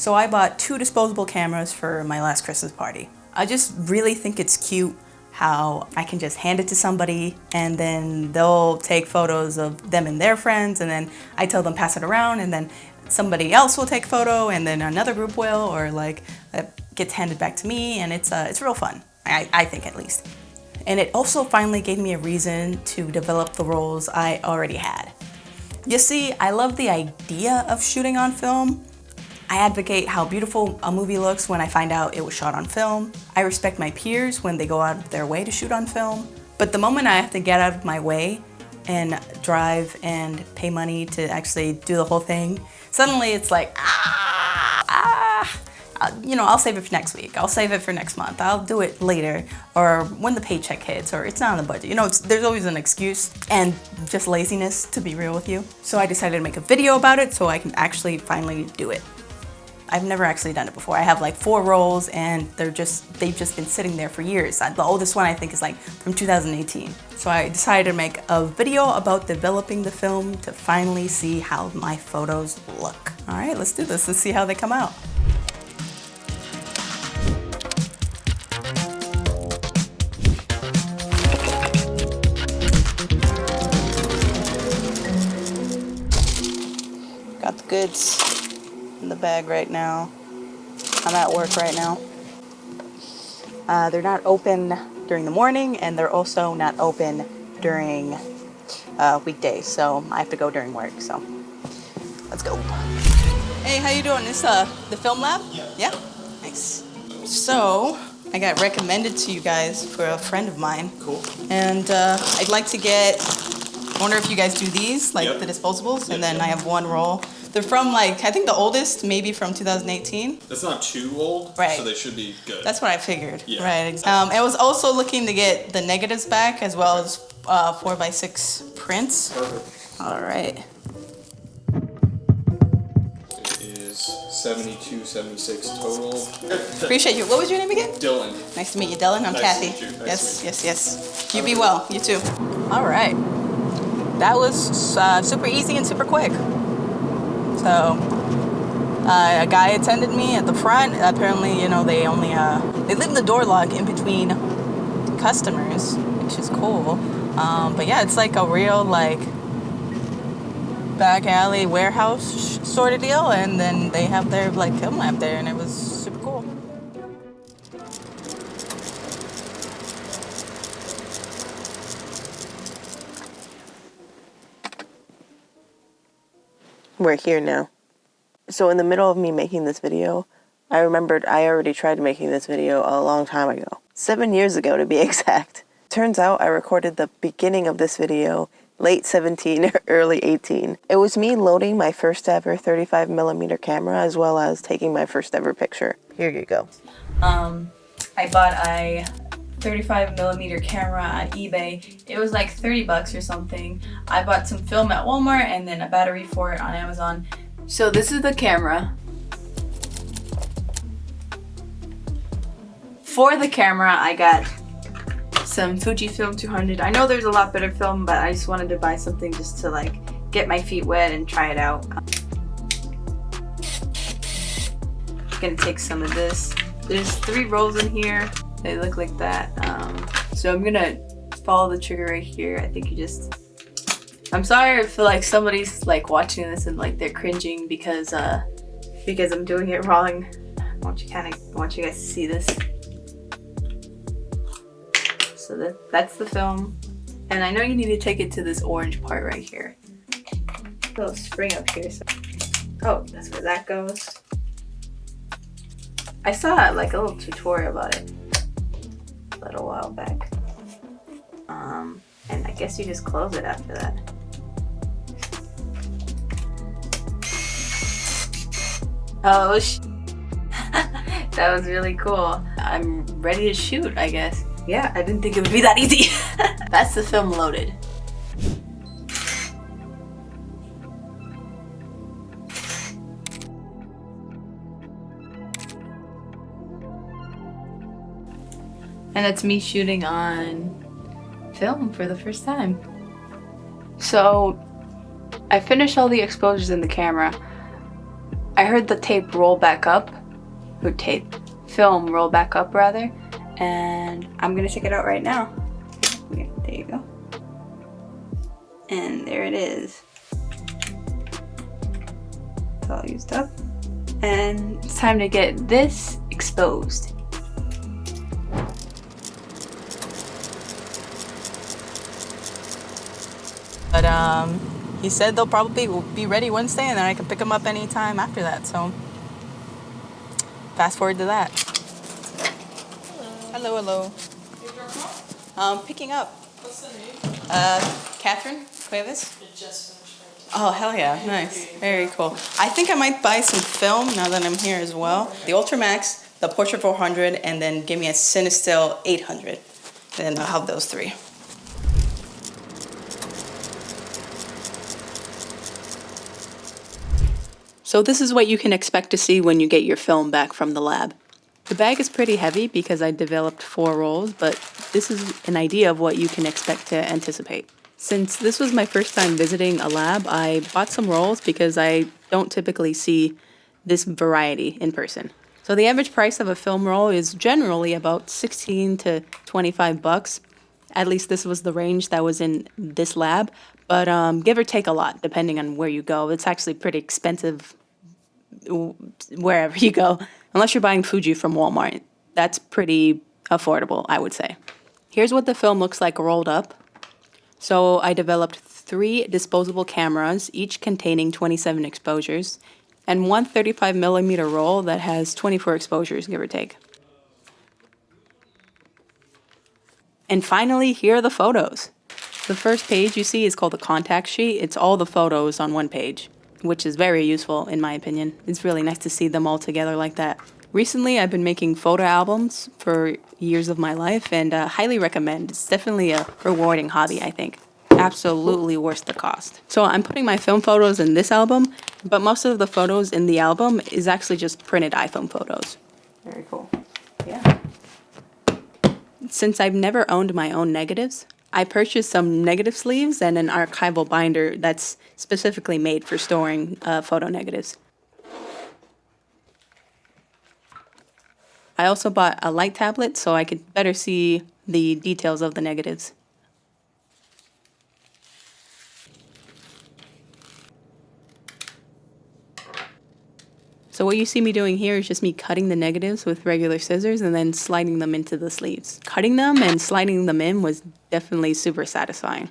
So I bought 2 disposable cameras for my last Christmas party. I just really think it's cute how I can just hand it to somebody and then they'll take photos of them and their friends, and then I tell them pass it around, and then somebody else will take a photo, and then another group will, or like it gets handed back to me, and it's real fun. I think, at least. And it also finally gave me a reason to develop the roles I already had. You see, I love the idea of shooting on film. I advocate how beautiful a movie looks when I find out it was shot on film. I respect my peers when they go out of their way to shoot on film. But the moment I have to get out of my way and drive and pay money to actually do the whole thing, suddenly it's like, you know, I'll save it for next week. I'll save it for next month. I'll do it later, or when the paycheck hits, or it's not on the budget. You know, there's always an excuse, and just laziness, to be real with you. So I decided to make a video about it so I can actually finally do it. I've never actually done it before. I have like 4 rolls, and they've just been sitting there for years. The oldest one I think is like from 2018. So I decided to make a video about developing the film to finally see how my photos look. All right, let's do this and see how they come out. Got the goods in the bag right now. I'm at work right now. They're not open during the morning, and they're also not open during weekdays, so I have to go during work, so let's go. Hey, how you doing? This the film lab? Yeah? Nice. So, I got recommended to you guys for a friend of mine. Cool. And I'd like to get, I wonder if you guys do these, like the disposables, and then I have 1 roll. They're from like, I think the oldest, maybe from 2018. That's not too old, right? So they should be good. That's what I figured, yeah. Right. I was also looking to get the negatives back, as well as 4x6 prints. Perfect. All right. It is 72, 76 total. Appreciate you. What was your name again? Dylan. Nice to meet you, Dylan. I'm Nice Cathy. to meet you. Yes. You be well. You too. All right. That was super easy and super quick. So, a guy attended me at the front. Apparently, you know, they leave the door lock in between customers, which is cool. But yeah, it's like a real like back alley warehouse sort of deal, and then they have their like film lab there, and it was super cool. We're here now. So in the middle of me making this video, I remembered I already tried making this video a long time ago. 7 years ago to be exact. Turns out I recorded the beginning of this video late 17, early 18. It was me loading my first ever 35mm camera, as well as taking my first ever picture. Here you go. I bought a 35mm camera on eBay. It was like 30 bucks or something. I bought some film at Walmart and then a battery for it on Amazon. So this is the camera. For the camera, I got some Fujifilm 200. I know there's a lot better film, but I just wanted to buy something just to like get my feet wet and try it out. I'm gonna take some of this. There's 3 rolls in here. They look like that. So I'm gonna follow the trigger right here. I think you just, I'm sorry if like somebody's like watching this and like they're cringing because I'm doing it wrong. I want you guys to see this. So that's the film. And I know you need to take it to this orange part right here. Little spring up here. So, oh, that's where that goes. I saw like a little tutorial about it a little while back. And I guess you just close it after that. Oh, that was really cool. I'm ready to shoot, I guess. Yeah, I didn't think it would be that easy. That's the film loaded. And that's me shooting on film for the first time. So I finished all the exposures in the camera. I heard the tape roll back up, or film roll back up rather, and I'm gonna check it out right now. Yeah, there you go. And there it is. It's all used up. And it's time to get this exposed. But he said they'll probably be ready Wednesday, and then I can pick them up anytime after that. So fast forward to that. Hello, hello. You drove home? Picking up. What's the name? Catherine Cuevas. It just finished right. Oh, hell yeah. Nice. Very cool. I think I might buy some film now that I'm here as well. The Ultramax, the Portrait 400, and then give me a Cinestill 800. And then I'll have those three. So this is what you can expect to see when you get your film back from the lab. The bag is pretty heavy because I developed 4 rolls, but this is an idea of what you can expect to anticipate. Since this was my first time visiting a lab, I bought some rolls because I don't typically see this variety in person. So the average price of a film roll is generally about 16 to 25 bucks. At least this was the range that was in this lab, but give or take a lot depending on where you go. It's actually pretty expensive wherever you go, unless you're buying Fuji from Walmart. That's pretty affordable, I would say. Here's what the film looks like rolled up. So I developed 3 disposable cameras, each containing 27 exposures, and one 35mm roll that has 24 exposures, give or take. And finally, here are the photos. The first page you see is called the contact sheet. It's all the photos on one page, which is very useful in my opinion. It's really nice to see them all together like that. Recently, I've been making photo albums for years of my life, and highly recommend. It's definitely a rewarding hobby, I think. Absolutely worth the cost. So I'm putting my film photos in this album, but most of the photos in the album is actually just printed iPhone photos. Very cool. Yeah. Since I've never owned my own negatives, I purchased some negative sleeves and an archival binder that's specifically made for storing photo negatives. I also bought a light tablet so I could better see the details of the negatives. So what you see me doing here is just me cutting the negatives with regular scissors and then sliding them into the sleeves. Cutting them and sliding them in was definitely super satisfying.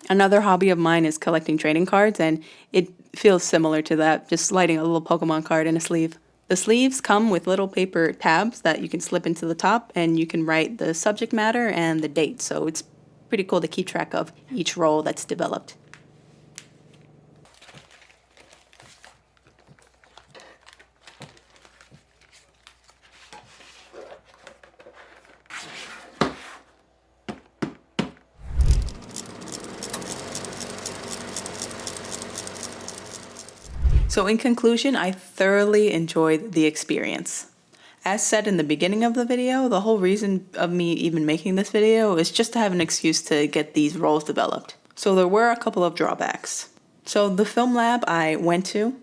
Another hobby of mine is collecting trading cards, and it feels similar to that, just sliding a little Pokemon card in a sleeve. The sleeves come with little paper tabs that you can slip into the top, and you can write the subject matter and the date, so it's pretty cool to keep track of each roll that's developed. So in conclusion, I thoroughly enjoyed the experience. As said in the beginning of the video, the whole reason of me even making this video is just to have an excuse to get these rolls developed. So there were a couple of drawbacks. So the film lab I went to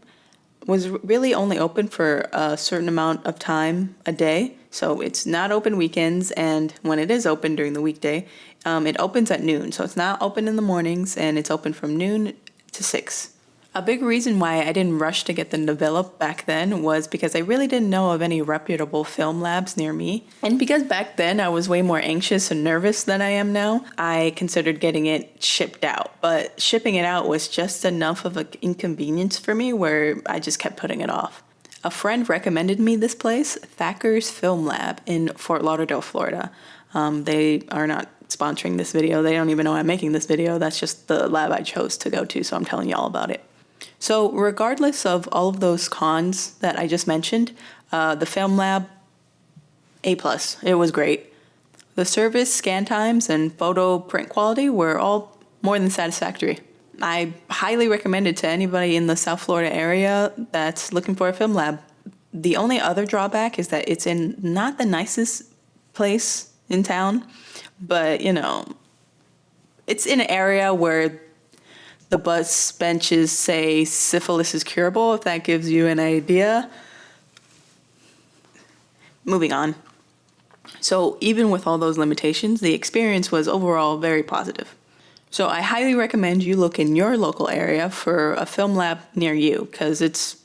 was really only open for a certain amount of time a day. So it's not open weekends, and when it is open during the weekday, it opens at noon. So it's not open in the mornings, and it's open from noon to 6. A big reason why I didn't rush to get them developed back then was because I really didn't know of any reputable film labs near me. And because back then I was way more anxious and nervous than I am now, I considered getting it shipped out. But shipping it out was just enough of an inconvenience for me where I just kept putting it off. A friend recommended me this place, Thacker's Film Lab in Fort Lauderdale, Florida. They are not sponsoring this video. They don't even know I'm making this video. That's just the lab I chose to go to, so I'm telling y'all about it. So regardless of all of those cons that I just mentioned, the film lab, A+. It was great. The service, scan times, and photo print quality were all more than satisfactory. I highly recommend it to anybody in the South Florida area that's looking for a film lab. The only other drawback is that it's in not the nicest place in town, but, you know, it's in an area where The bus benches say syphilis is curable, if that gives you an idea. Moving on. So even with all those limitations, the experience was overall very positive. So I highly recommend you look in your local area for a film lab near you, because it's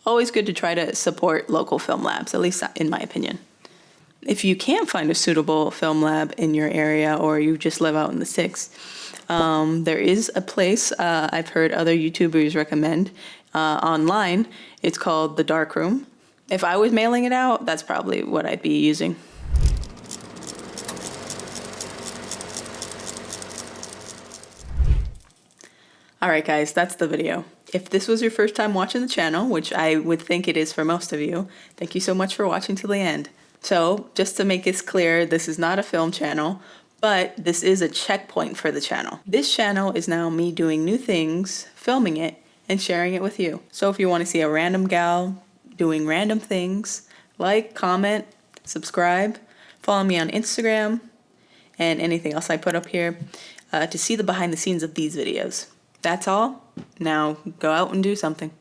always good to try to support local film labs, at least in my opinion. If you can't find a suitable film lab in your area, or you just live out in the sticks, there is a place I've heard other YouTubers recommend online. It's called The Dark Room. If I was mailing it out, that's probably what I'd be using. Alright guys, that's the video. If this was your first time watching the channel, which I would think it is for most of you, thank you so much for watching till the end. So, just to make this clear, this is not a film channel, but this is a checkpoint for the channel. This channel is now me doing new things, filming it, and sharing it with you. So if you want to see a random gal doing random things, like, comment, subscribe, follow me on Instagram, and anything else I put up here to see the behind the scenes of these videos. That's all. Now go out and do something.